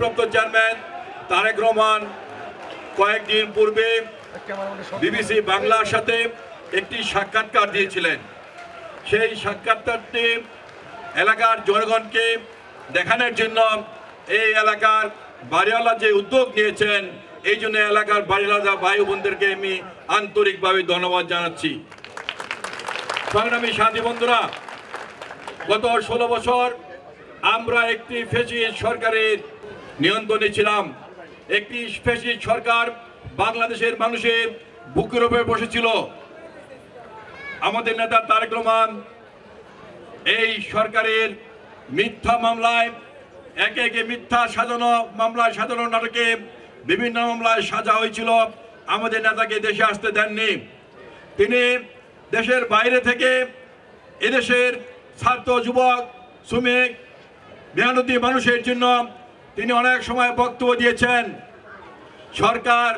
ভারপ্রাপ্ত চেয়ারম্যান তারেক রহমান কয়েকদিন পূর্বে বিবিসি বাংলার সাথে একটি সাক্ষাৎকার দিয়েছিলেন। সেই সাক্ষাৎকারটি এলাকার জনগণকে দেখানোর জন্য এই এলাকার বাড়িওয়ালা যে উদ্যোগ নিয়েছেন, এই জন্য এলাকার বাড়িওয়ালা ভাই বোনদেরকে আমি আন্তরিকভাবে ধন্যবাদ জানাচ্ছি। সংগ্রামী সাথী বন্ধুরা, গত 16 বছর আমরা একটি ফ্যাসিস্ট সরকারের নিয়ন্ত্রণে ছিলাম। একটি ফ্যাসিস্ট সরকার বাংলাদেশের মানুষের বুকের উপরে বসেছিল। আমাদের নেতা তারেক রহমান এই সরকারের মিথ্যা মামলায় একে একে মিথ্যা সাজানো মামলায় সাজানো নাটকে বিভিন্ন মামলায় সাজা হয়েছিল। আমাদের নেতাকে দেশে আসতে দেননি। তিনি দেশের বাইরে থেকে এদেশের ছাত্র, যুবক, শ্রমিক, মেহনতি মানুষের জন্য তিনি অনেক সময় বক্তব্য দিয়েছেন। সরকার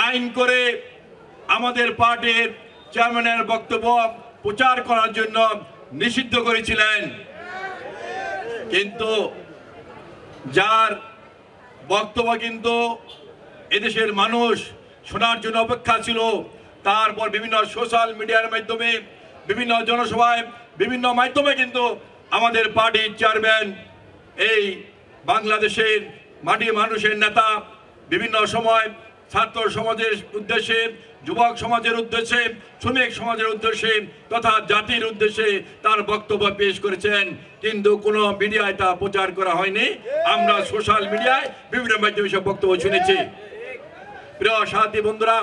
আইন করে আমাদের পার্টির চেয়ারম্যানের বক্তব্য প্রচার করার জন্য নিষিদ্ধ করেছিলেন, কিন্তু যার বক্তব্য কিন্তু এদেশের মানুষ শোনার জন্য অপেক্ষা ছিল, তারপর বিভিন্ন সোশ্যাল মিডিয়ার মাধ্যমে, বিভিন্ন জনসভায়, বিভিন্ন মাধ্যমে কিন্তু আমাদের পার্টির চেয়ারম্যান এই বাংলাদেশের মাটি মানুষের নেতা বিভিন্ন সময় ছাত্র সমাজের উদ্দেশ্যে, যুবক সমাজের উদ্দেশ্যে, শ্রমিক সমাজের উদ্দেশ্যে তথা জাতির উদ্দেশ্যে তার বক্তব্য পেশ করেছেন, কিন্তু কোনো মিডিয়ায় তা প্রচার করা হয়নি। আমরা সোশ্যাল মিডিয়ায় বিভিন্ন মাধ্যমে সব বক্তব্য শুনেছি। প্রিয় সাথী বন্ধুরা,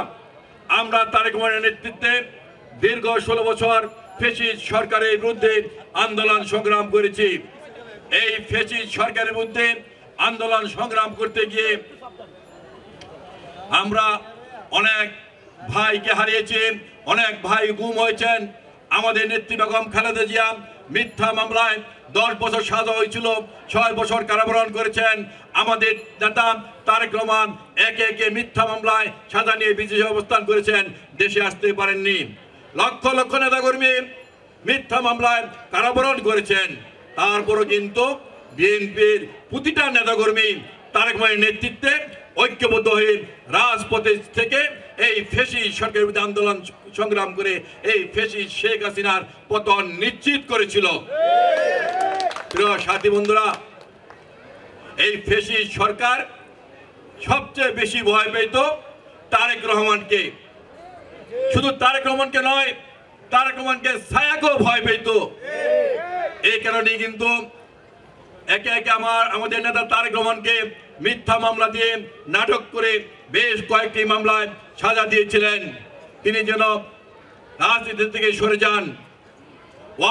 আমরা তারেক রহমানের নেতৃত্বে দীর্ঘ 16 বছর ফ্যাসিস্ট সরকারের বিরুদ্ধে আন্দোলন সংগ্রাম করেছি। এই ফ্যাসিস্ট সরকারের বিরুদ্ধে আন্দোলন সংগ্রাম করতে গিয়ে আমরা অনেক ভাইকে হারিয়েছি, অনেক ভাই গুম হয়েছেন। আমাদের নেত্রী বেগম খালেদা জিয়া মিথ্যা মামলায় 10 বছর সাজা হয়েছিল, 6 বছর কারাবরণ করেছেন। আমাদের নেতা তারেক রহমান একে একে মিথ্যা মামলায় সাজা নিয়ে বিদেশে অবস্থান করেছেন, দেশে আসতে পারেননি। লক্ষ লক্ষ নেতাকর্মী মিথ্যা মামলায় কারাবরণ করেছেন। তারপরও কিন্তু বিএনপির প্রতিটা নেতাকর্মী তারেক রহমানের নেতৃত্বে ঐক্যবদ্ধ হয়ে রাজপথে থেকে এই ফ্যাসিস্ট সরকারের বিরুদ্ধে আন্দোলন সংগ্রাম করে এই ফ্যাসিস্ট শেখ হাসিনার পতন নিশ্চিত করেছিল। প্রিয় সাথী বন্ধুরা, এই ফ্যাসিস্ট সরকার সবচেয়ে বেশি ভয় পেত তারেক রহমানকে। শুধু তারেক রহমানকে নয়, তারেক রহমানকে ছায়াকেও ভয় পেত। এই কারণেই কিন্তু একে একে আমাদের নেতা তারেক রহমানকে মিথ্যা মামলা দিয়ে নাটক করে বেশ কয়েকটি মামলায় সাজা দিয়েছিলেন, তিনি যেন রাজনীতি থেকে সরে যান।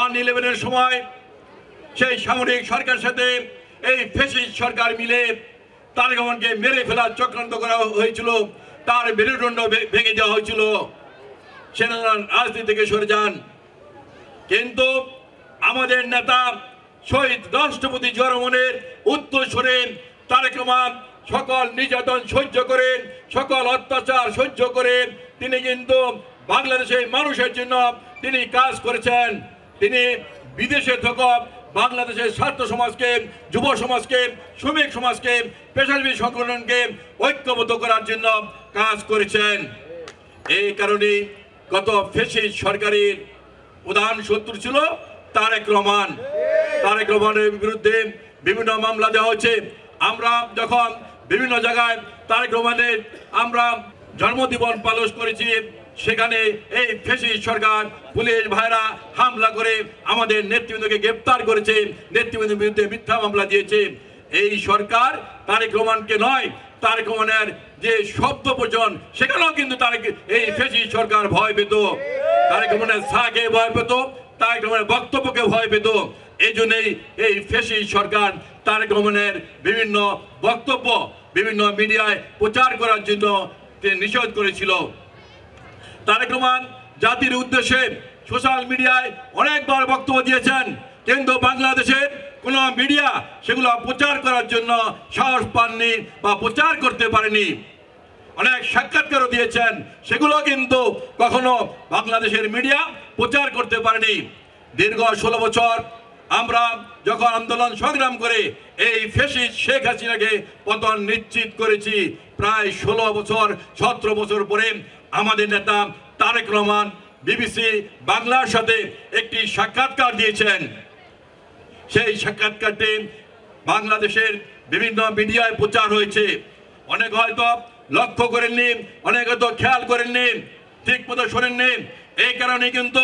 1/11-এর সময় সেই সামরিক সরকারের সাথে এই ফ্যাসিস্ট সরকার মিলে তারেক রহমানকে মেরে ফেলার চক্রান্ত করা হয়েছিল, তার মেরুদণ্ড ভেঙে দেওয়া হয়েছিল, সেনা রাজনীতি থেকে সরে যান। কিন্তু আমাদের নেতা শহীদ রাষ্ট্রপতি জিয়া রহমানের উত্তরসূরি তারেক রহমান সকল নির্যাতন সহ্য করে, সকল অত্যাচার সহ্য করে তিনি কিন্তু বাংলাদেশের মানুষের জন্য তিনি কাজ করেছেন। তিনি বিদেশে থাকা বাংলাদেশের ছাত্র সমাজকে, যুব সমাজকে, শ্রমিক সমাজকে, পেশাজীবী সংগঠনকে ঐক্যবদ্ধ করার জন্য কাজ করেছেন। এই কারণে গত ফ্যাসিস্ট সরকারের প্রধান শত্রু ছিল তারেক রহমান। তারেক রহমানের বিরুদ্ধে বিভিন্ন মামলা দেওয়া হয়েছে। আমরা যখন বিভিন্ন জায়গায় তারেক রহমানের আমরা জন্মদিবস পালন করেছি, সেখানে এই ফ্যাসিস্ট সরকার পুলিশ ভাইরা হামলা করে আমাদের নেতৃবৃন্দকে গ্রেপ্তার করেছে, নেতৃবৃন্দের বিরুদ্ধে মিথ্যা মামলা দিয়েছে। এই সরকার তারেক রহমানকে নয়, তারেক রহমানের যে শব্দ প্রচলন সেখানেও কিন্তু তারেক এই ফ্যাসিস্ট সরকার ভয় পেত, তারেক রহমানের ছাকে ভয় পেত, তারেক রহমানের বক্তব্যকে ভয় পেত। এই জন্যই এই ফ্যাসিস্ট সরকার তারেক রহমানের বিভিন্ন বক্তব্য বিভিন্ন মিডিয়ায় প্রচার করার জন্য নিষেধ করেছিল। তারেক রহমান জাতির উদ্দেশ্যে সোশ্যাল মিডিয়ায় অনেকবার বক্তব্য দিয়েছেন, কিন্তু বাংলাদেশের কোনো মিডিয়া সেগুলো প্রচার করার জন্য সাহস পাননি বা প্রচার করতে পারেনি। অনেক সাক্ষাৎকারও দিয়েছেন, সেগুলো কিন্তু কখনো বাংলাদেশের মিডিয়া প্রচার করতে পারেনি। দীর্ঘ 16 বছর আমরা যখন আন্দোলন সংগ্রাম করে এই ফ্যাসিস্ট শেখ হাসিনাকে পতন নিশ্চিত করেছি, প্রায় 16 বছর 17 বছর পরে আমাদের নেতা তারেক রহমান বিবিসি বাংলার সাথে একটি সাক্ষাৎকার দিয়েছেন। সেই সাক্ষাৎকারটি বাংলাদেশের বিভিন্ন মিডিয়ায় প্রচার হয়েছে। অনেক হয়তো লক্ষ্য করেননি, অনেক হয়তো খেয়াল করেননি, ঠিক মতো শোনেননি। এই কারণে কিন্তু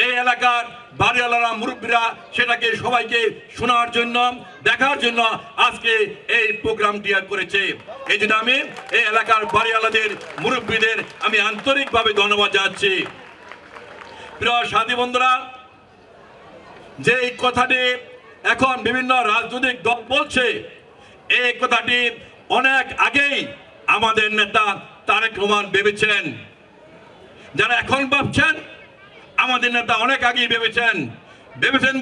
এই এলাকার বাড়িওয়ালারা, মুরব্বীরা সেটাকে সবাইকে শোনার জন্য, দেখার জন্য আজকে এই প্রোগ্রামটি করেছে। এই জন্য আমি এই এলাকার বাড়িওয়ালাদের, মুরব্বীদের আমি আন্তরিকভাবে ধন্যবাদ জানাচ্ছি। প্রিয় সাথী বন্ধুরা, যে কথাটি এখন বিভিন্ন রাজনৈতিক দল বলছে, এই কথাটি অনেক আগেই আমাদের নেতা তারেক রহমান ভেবেছেন। যারা এখন ভাবছেন, আমাদের নেতা অনেক আগেই ভেবেছেন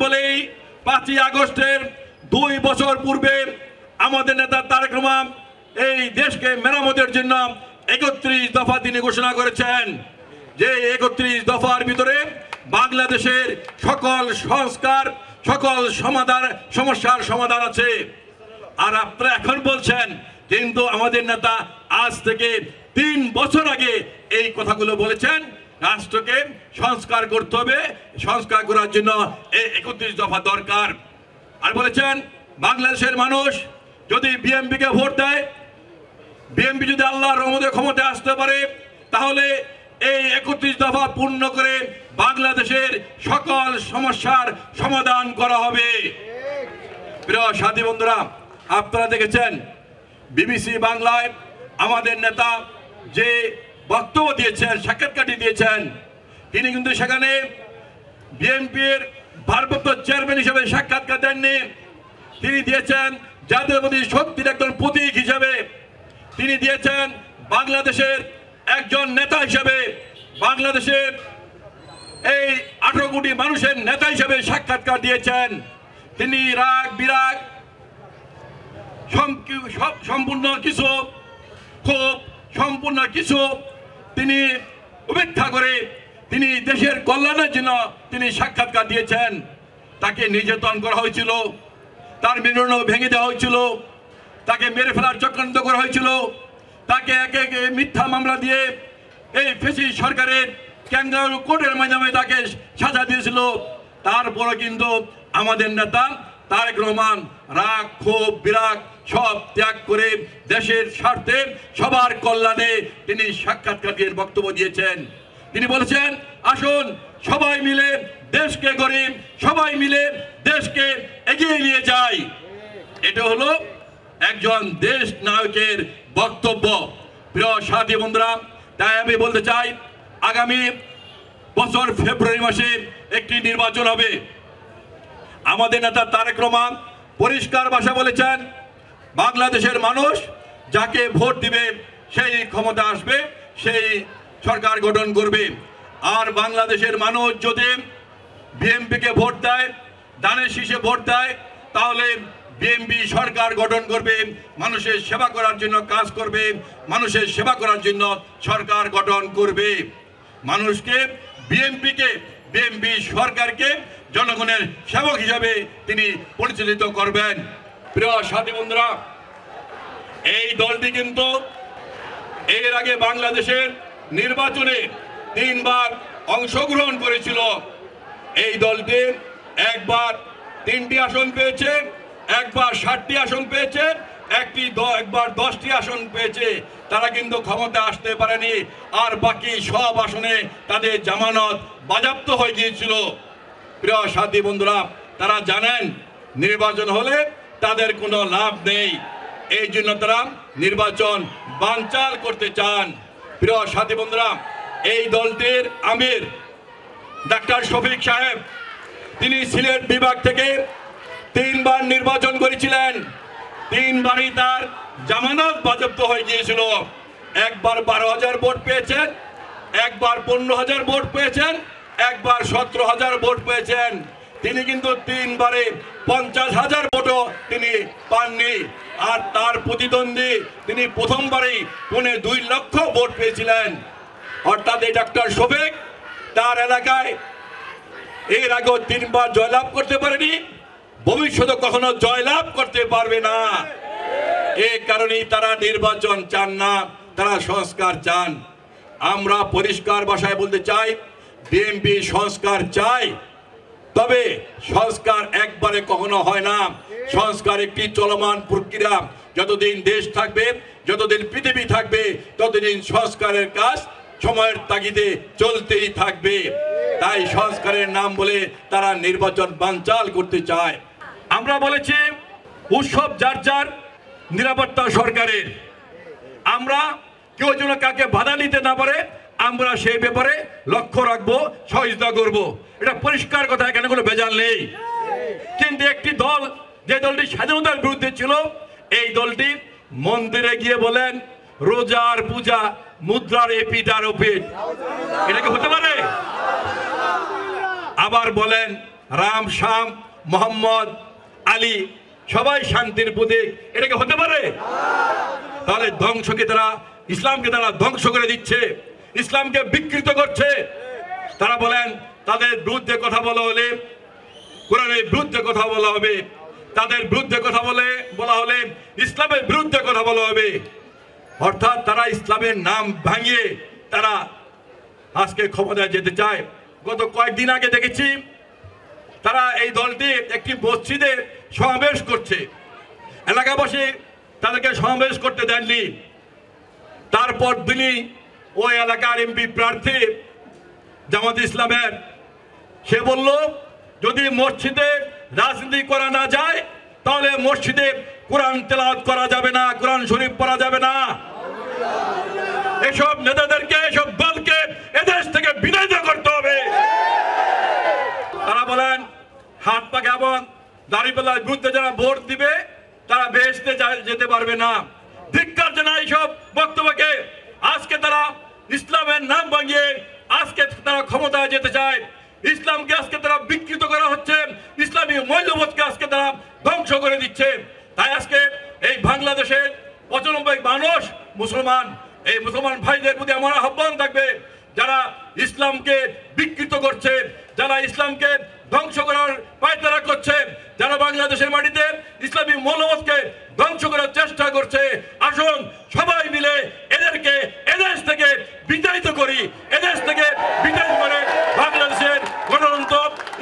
বলেই 5ই আগস্টের 2 বছর পূর্বে আমাদের নেতা তারেক রহমান এই দেশকে মেরামতের জন্য 31 দফা তিনি ঘোষণা করেছেন। যে 31 দফার ভিতরে বাংলাদেশের সকল সংস্কার, সকল সমস্যার সমাধান আছে। আর আপনারা এখন বলছেন, কিন্তু আমাদের নেতা আজ থেকে 3 বছর আগে এই কথাগুলো বলেছেন, রাষ্ট্রকে সংস্কার করতে হবে, সংস্কার করার জন্য এই 31 দফা দরকার। আর বলেছেন, বাংলাদেশের মানুষ যদি বিএনপিকে ভোট দেয়, বিএনপি যদি আল্লাহর রহমতে ক্ষমতায় আসতে পারে, তাহলে এই 31 দফা পূর্ণ করে বাংলাদেশের সকল সমস্যার সমাধান করা হবে। প্রিয় সাথী বন্ধুরা, আপনারা দেখেছেন বিবিসি বাংলায় আমাদের নেতা যে বক্তব্য দিয়েছেন, সাক্ষাৎকারটি দিয়েছেন, তিনি কিন্তু সেখানে বিএনপির ভারপ্রাপ্ত চেয়ারম্যান হিসেবে সাক্ষাৎকার দেননি। তিনি দিয়েছেন জাতীয়তাবাদী শক্তির একজন প্রতীক হিসেবে, তিনি দিয়েছেন বাংলাদেশের একজন নেতা হিসেবে, বাংলাদেশের এই 18 কোটি মানুষের নেতা হিসেবে সাক্ষাৎকার দিয়েছেন। তিনি রাগ বিরাগ সম্পূর্ণ কিছু খুব সম্পূর্ণ কিছু তিনি উপেক্ষা করে তিনি দেশের কল্যাণের জন্য তিনি সাক্ষাৎকার দিয়েছেন। তাকে নির্যাতন করা হয়েছিল, তার মেরুদণ্ড ভেঙে দেওয়া হয়েছিল, তাকে মেরে ফেলার চক্রান্ত করা হয়েছিল, তাকে একে একে মিথ্যা মামলা দিয়ে এই ফ্যাসিস্ট সরকারের ক্যাঙ্গারু কোর্টের মাধ্যমে তাকে সাজা দিয়েছিল। তারপরে কিন্তু আমাদের নেতা তারেক রহমান রাগ ক্ষোভ বিরাগ সব ত্যাগ করে দেশের স্বার্থে সবার কল্যাণে তিনি সাক্ষাৎকার দিয়ে বক্তব্য দিয়েছেন। তিনি বলেছেন, আসুন সবাই মিলে দেশকে গড়ি, সবাই মিলে দেশকে এগিয়ে নিয়ে যাই। এটা হলো একজন দেশ নায়কের বক্তব্য। প্রিয় সাথী বন্ধুরা, তাই আমি বলতে চাই, আগামী বছর ফেব্রুয়ারি মাসে একটি নির্বাচন হবে। আমাদের নেতা তারেক রহমান পরিষ্কার ভাষা বলেছেন, বাংলাদেশের মানুষ যাকে ভোট দিবে সেই ক্ষমতা আসবে, সেই সরকার গঠন করবে। আর বাংলাদেশের মানুষ যদি বিএনপিকে ভোট দেয়, ধানের শীষে ভোট দেয়, তাহলে বিএনপি সরকার গঠন করবে, মানুষের সেবা করার জন্য কাজ করবে, মানুষের সেবা করার জন্য সরকার গঠন করবে। মানুষকে বিএনপি সরকারকে জনগণের সেবক হিসাবে তিনি পরিচালিত করবেন। প্রিয় সাথী বন্ধুরা, এই দলটি কিন্তু এর আগে বাংলাদেশের নির্বাচনে 3 বার অংশগ্রহণ করেছিল। এই দলটি একবার 3টি আসন পেয়েছে, একবার 7টি আসন পেয়েছে, একবার 10টি আসন পেয়েছে। তারা কিন্তু ক্ষমতা আসতে পারেনি, আর বাকি সব আসনে তাদের জামানত বাজেয়াপ্ত হয়ে গিয়েছিল। প্রিয় সাথী বন্ধুরা, তারা জানেন নির্বাচন হলে তাদের কোনো লাভ নেই, এই জন্য তারা নির্বাচন বানচাল করতে চান। প্রিয় সাথী বন্ধুরা, এই দলটির আমির ডাক্তার শফিক সাহেব, তিনি সিলেট বিভাগ থেকে 3 বার নির্বাচন করেছিলেন। 3 বারই তার জামানত বাজেয়াপ্ত হয়ে গিয়েছিল। একবার 12,000 ভোট পেয়েছেন, একবার 15,000 ভোট পেয়েছেন, একবার 17,000 ভোট পেয়েছেন। তিনি কিন্তু 3 বারে 50,000 ভোটও তিনি পাননি। আর তার প্রতিদ্বন্দ্বী তিনি প্রথমবারেই 2.5 লক্ষ ভোট পেয়েছিলেন। অর্থাৎ এই ডাক্তার শফিক তার এলাকায় এর আগেও 3 বার জয়লাভ করতে পারেনি, ভবিষ্যতে কখনো জয়লাভ করতে পারবে না। এই কারণেই তারা নির্বাচন চান না, তারা সংস্কার চান। আমরা পরিষ্কার ভাষায় বলতে চাই, বিএনপি সংস্কার চাই, তবে সংস্কার একবারে কখনো হয় না। সংস্কার একটি চলমান প্রক্রিয়া। যতদিন দেশ থাকবে, যতদিন পৃথিবী থাকবে, ততদিন সংস্কারের কাজ সময়ের তাগিদে চলতেই থাকবে। তাই সংস্কারের নাম বলে তারা নির্বাচন বানচাল করতে চায়। আমরা বলেছি উৎসব যার যার, নিরাপত্তা সরকারের। আমরা কেউ যেন কাকে বাধা নিতে না পারে, আমরা সেই ব্যাপারে লক্ষ্য রাখবো, সহযোগিতা করব। এটা পরিষ্কার কথা, এখানে কোনো ভেজাল নেই। কিন্তু একটি দল, যে দলটি স্বাধীনতার বিরুদ্ধে ছিল, এই দলটি মন্দিরে গিয়ে বলেন রোজার পূজা, মুদ্রার এপিঠ আর ওপিঠ। এটা কি হতে পারে? আবার বলেন রাম, শাম, মোহাম্মদ, আলী সবাই শান্তির প্রতীক। এটা কি হতে পারে? তাহলে ধ্বংসকে তারা, ইসলামকে তারা ধ্বংস করে দিচ্ছে, ইসলামকে বিকৃত করছে। তারা বলেন তাদের বিরুদ্ধে কথা বলা হলে, কোরআনের বিরুদ্ধে কথা বলা হবে, তাদের বিরুদ্ধে কথা বলা হলে ইসলামের বিরুদ্ধে কথা বলা হবে। অর্থাৎ তারা ইসলামের নাম ভাঙিয়ে তারা আজকে ক্ষমতায় যেতে চায়। গত কয়েকদিন আগে দেখেছি তারা, এই দলটি একটি মসজিদে সমাবেশ করছে। এলাকাবাসী তাদেরকে সমাবেশ করতে দেননি। তারপর দিনই ওই এলাকার এমপি প্রার্থী জামাত ইসলামের, সে বলল যদি মসজিদে রাজনীতি করা না যায়, তাহলে মসজিদে কোরআন তেলাওয়াত করা যাবে না, কোরআন শরীফ পড়া যাবে না। এসব নেতাদেরকে, এসব দলকে এদেশ থেকে বিদায় করতে হবে। তারা বলেন হাত পা এবং দাঁড়িপাল্লার বিরুদ্ধে যারা ভোট দিবে তারা বেহেশতে যেতে পারবে না। ধিক্কার জানায় এইসব বক্তব্যকে। আজকে তারা ইসলামের নাম ভাঙিয়ে আজকে তারা ক্ষমতায় যেতে চায়। ইসলামকে আজকে তারা বিকৃত করা হচ্ছে, ইসলামী মূল্যবোধকে আজকে তারা ধ্বংস করে দিচ্ছে। তাই আজকে এই বাংলাদেশের 95 মানুষ মুসলমান, এই মুসলমান ভাইদের প্রতি আমার আহ্বান থাকবে, যারা ইসলামকে বিকৃত করছে, যারা ইসলামকে ধ্বংস করার পায়তারা করছে, যারা বাংলাদেশের মাটিতে ইসলামী মূল্যবোধকে ধ্বংস করার চেষ্টা করছে, আসুন সবাই মিলে এদেরকে এদেশ থেকে বিতাড়িত করি। এদেশ থেকে বিতাড়িত করে বাংলাদেশের গণতন্ত্র,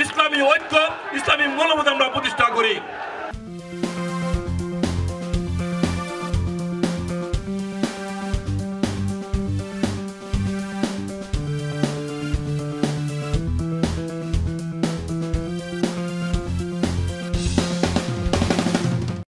ইসলামী ঐক্য, ইসলামী মূল্যবোধ